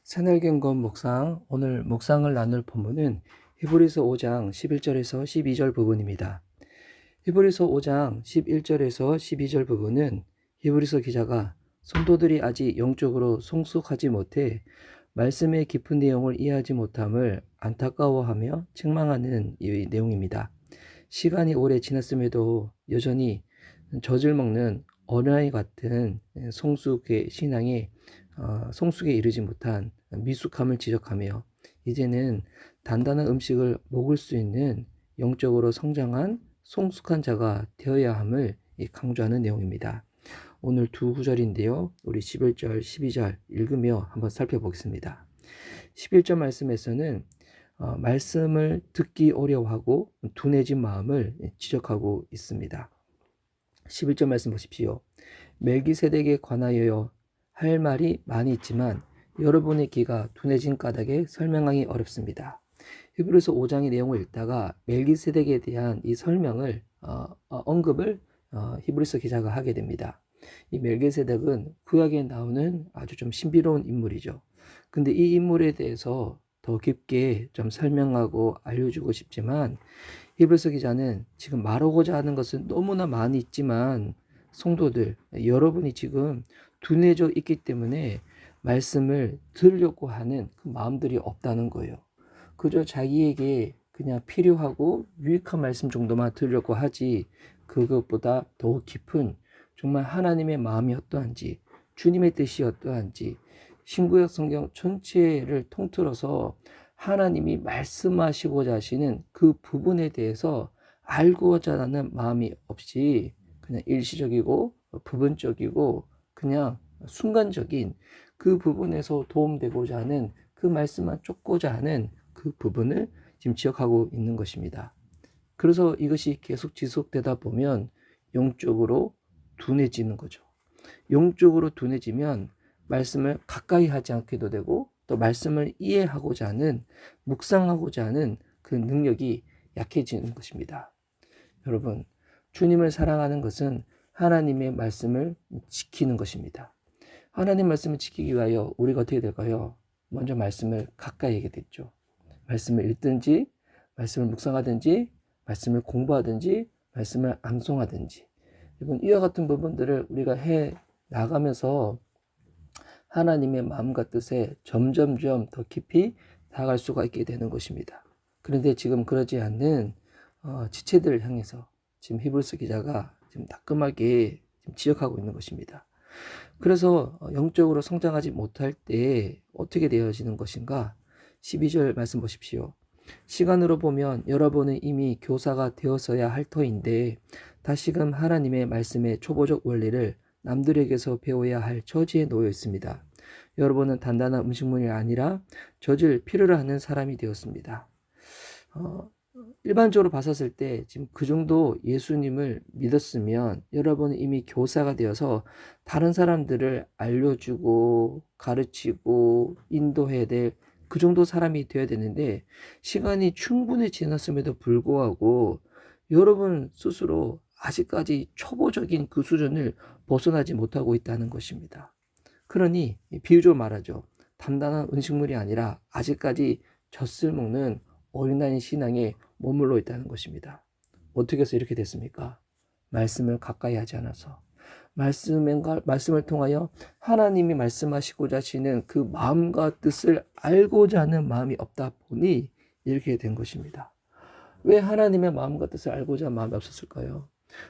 새날경건 묵상, 오늘 묵상을 나눌 본문은 히브리서 5장 11절에서 12절 부분입니다. 히브리서 5장 11절에서 12절 부분은 히브리서 기자가 성도들이 아직 영적으로 성숙하지 못해 말씀의 깊은 내용을 이해하지 못함을 안타까워하며 책망하는 이 내용입니다. 시간이 오래 지났음에도 여전히 젖을 먹는 어린아이 같은 성숙의 신앙에 성숙에 이르지 못한 미숙함을 지적하며 이제는 단단한 음식을 먹을 수 있는 영적으로 성장한 성숙한 자가 되어야 함을 강조하는 내용입니다. 오늘 두 구절인데요. 우리 11절, 12절 읽으며 한번 살펴보겠습니다. 11절 말씀에서는 말씀을 듣기 어려워하고 둔해진 마음을 지적하고 있습니다. 11절 말씀 보십시오. 멜기세덱에 관하여 할 말이 많이 있지만 여러분의 귀가 둔해진 까닭에 설명하기 어렵습니다. 히브리서 5장의 내용을 읽다가 멜기세덱에 대한 이 설명을 언급을 히브리서 기자가 하게 됩니다. 이 멜기세덱은 구약에 나오는 아주 좀 신비로운 인물이죠. 근데 이 인물에 대해서 더 깊게 좀 설명하고 알려주고 싶지만 히브리서 기자는 지금 말하고자 하는 것은 너무나 많이 있지만 성도들, 여러분이 지금 둔해져 있기 때문에 말씀을 들으려고 하는 그 마음들이 없다는 거예요. 그저 자기에게 그냥 필요하고 유익한 말씀 정도만 들으려고 하지 그것보다 더 깊은 정말 하나님의 마음이 어떠한지, 주님의 뜻이 어떠한지, 신구약 성경 전체를 통틀어서 하나님이 말씀하시고자 하시는 그 부분에 대해서 알고자 하는 마음이 없이 그냥 일시적이고 부분적이고 그냥 순간적인 그 부분에서 도움되고자 하는 그 말씀만 쫓고자 하는 그 부분을 지금 지적하고 있는 것입니다. 그래서 이것이 계속 지속되다 보면 영적으로 둔해지는 거죠. 영적으로 둔해지면 말씀을 가까이 하지 않게도 되고 또 말씀을 이해하고자 하는 묵상하고자 하는 그 능력이 약해지는 것입니다. 여러분, 주님을 사랑하는 것은 하나님의 말씀을 지키는 것입니다. 하나님 말씀을 지키기 위하여 우리가 어떻게 될까요? 먼저 말씀을 가까이 하게 됐죠. 말씀을 읽든지 말씀을 묵상하든지 말씀을 공부하든지 말씀을 암송하든지 여러분, 이와 같은 부분들을 우리가 해 나가면서 하나님의 마음과 뜻에 점점점 더 깊이 다가갈 수가 있게 되는 것입니다. 그런데 지금 그러지 않는 지체들을 향해서 지금 히브리서 기자가 지금 따끔하게 지금 지적하고 있는 것입니다. 그래서 영적으로 성장하지 못할 때 어떻게 되어지는 것인가? 12절 말씀 보십시오. 시간으로 보면 여러분은 이미 교사가 되어서야 할 터인데 다시금 하나님의 말씀의 초보적 원리를 남들에게서 배워야 할 처지에 놓여 있습니다. 여러분은 단단한 음식물이 아니라 젖을 필요로 하는 사람이 되었습니다. 일반적으로 봤었을 때 지금 그 정도 예수님을 믿었으면 여러분은 이미 교사가 되어서 다른 사람들을 알려주고 가르치고 인도해야 될 그 정도 사람이 되어야 되는데 시간이 충분히 지났음에도 불구하고 여러분 스스로 아직까지 초보적인 그 수준을 벗어나지 못하고 있다는 것입니다. 그러니 비유적으로 말하죠. 단단한 음식물이 아니라 아직까지 젖을 먹는 어린아이 신앙에 머물러 있다는 것입니다. 어떻게 해서 이렇게 됐습니까? 말씀을 가까이 하지 않아서 말씀을 통하여 하나님이 말씀하시고자 하시는 그 마음과 뜻을 알고자 하는 마음이 없다 보니 이렇게 된 것입니다. 왜 하나님의 마음과 뜻을 알고자 하는 마음이 없었을까요?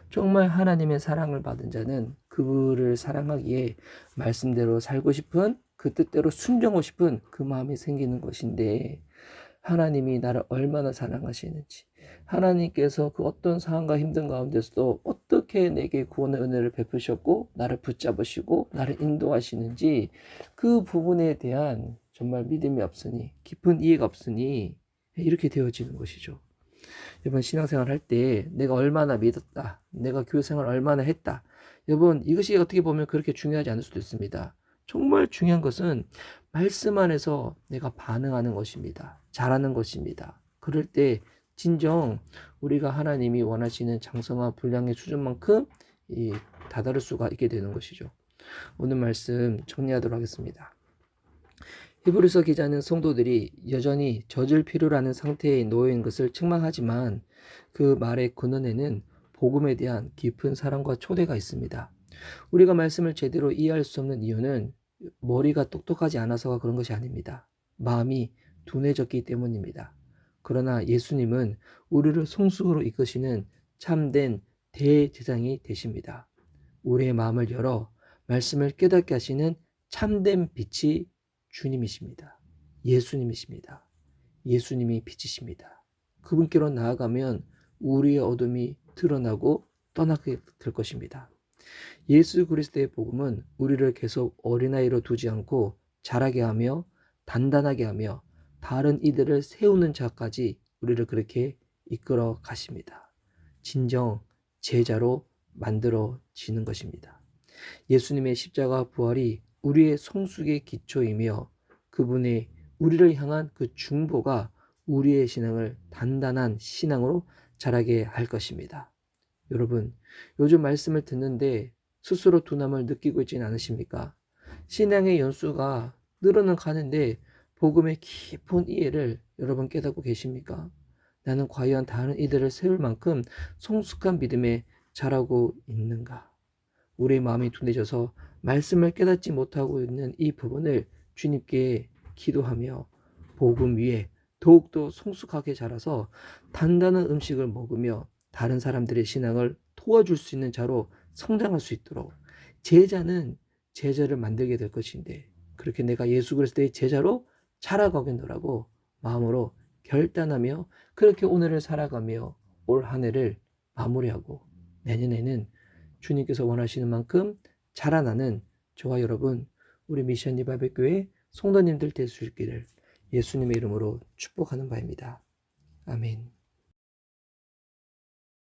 정말 하나님의 사랑을 받은 자는 그를 사랑하기에 말씀대로 살고 싶은 그 뜻대로 순종하고 싶은 그 마음이 생기는 것인데 하나님이 나를 얼마나 사랑하시는지 하나님께서 그 어떤 상황과 힘든 가운데서도 어떻게 내게 구원의 은혜를 베푸셨고 나를 붙잡으시고 나를 인도하시는지 그 부분에 대한 정말 믿음이 없으니 깊은 이해가 없으니 이렇게 되어지는 것이죠. 여러분 신앙생활 할 때 내가 얼마나 믿었다 내가 교회생활 얼마나 했다 여러분 이것이 어떻게 보면 그렇게 중요하지 않을 수도 있습니다. 정말 중요한 것은 말씀 안에서 내가 반응하는 것입니다. 잘하는 것입니다. 그럴 때 진정 우리가 하나님이 원하시는 장성한 분량의 수준만큼 다다를 수가 있게 되는 것이죠. 오늘 말씀 정리하도록 하겠습니다. 히브리서 기자는 성도들이 여전히 젖을 필요로 하는 상태에 놓여있는 것을 책망하지만 그 말의 근원에는 복음에 대한 깊은 사랑과 초대가 있습니다. 우리가 말씀을 제대로 이해할 수 없는 이유는 머리가 똑똑하지 않아서가 그런 것이 아닙니다. 마음이 둔해졌기 때문입니다. 그러나 예수님은 우리를 성숙으로 이끄시는 참된 대제사장이 되십니다. 우리의 마음을 열어 말씀을 깨닫게 하시는 참된 빛이 주님이십니다. 예수님이십니다. 예수님이 빛이십니다. 그분께로 나아가면 우리의 어둠이 드러나고 떠나게 될 것입니다. 예수 그리스도의 복음은 우리를 계속 어린아이로 두지 않고 자라게 하며 단단하게 하며 다른 이들을 세우는 자까지 우리를 그렇게 이끌어 가십니다. 진정 제자로 만들어지는 것입니다. 예수님의 십자가 부활이 우리의 성숙의 기초이며 그분의 우리를 향한 그 중보가 우리의 신앙을 단단한 신앙으로 자라게 할 것입니다. 여러분, 요즘 말씀을 듣는데 스스로 둔함을 느끼고 있지는 않으십니까? 신앙의 연수가 늘어는 가는데 복음의 깊은 이해를 여러분 깨닫고 계십니까? 나는 과연 다른 이들을 세울 만큼 성숙한 믿음에 자라고 있는가? 우리의 마음이 둔해져서 말씀을 깨닫지 못하고 있는 이 부분을 주님께 기도하며 복음 위에 더욱더 성숙하게 자라서 단단한 음식을 먹으며 다른 사람들의 신앙을 도와줄 수 있는 자로 성장할 수 있도록 제자는 제자를 만들게 될 것인데 그렇게 내가 예수 그리스도의 제자로 자라가겠노라고 마음으로 결단하며 그렇게 오늘을 살아가며 올 한 해를 마무리하고 내년에는 주님께서 원하시는 만큼 자라나는 저와 여러분 우리 미션 리바벨교회 성도님들 될 수 있기를 예수님의 이름으로 축복하는 바입니다. 아멘.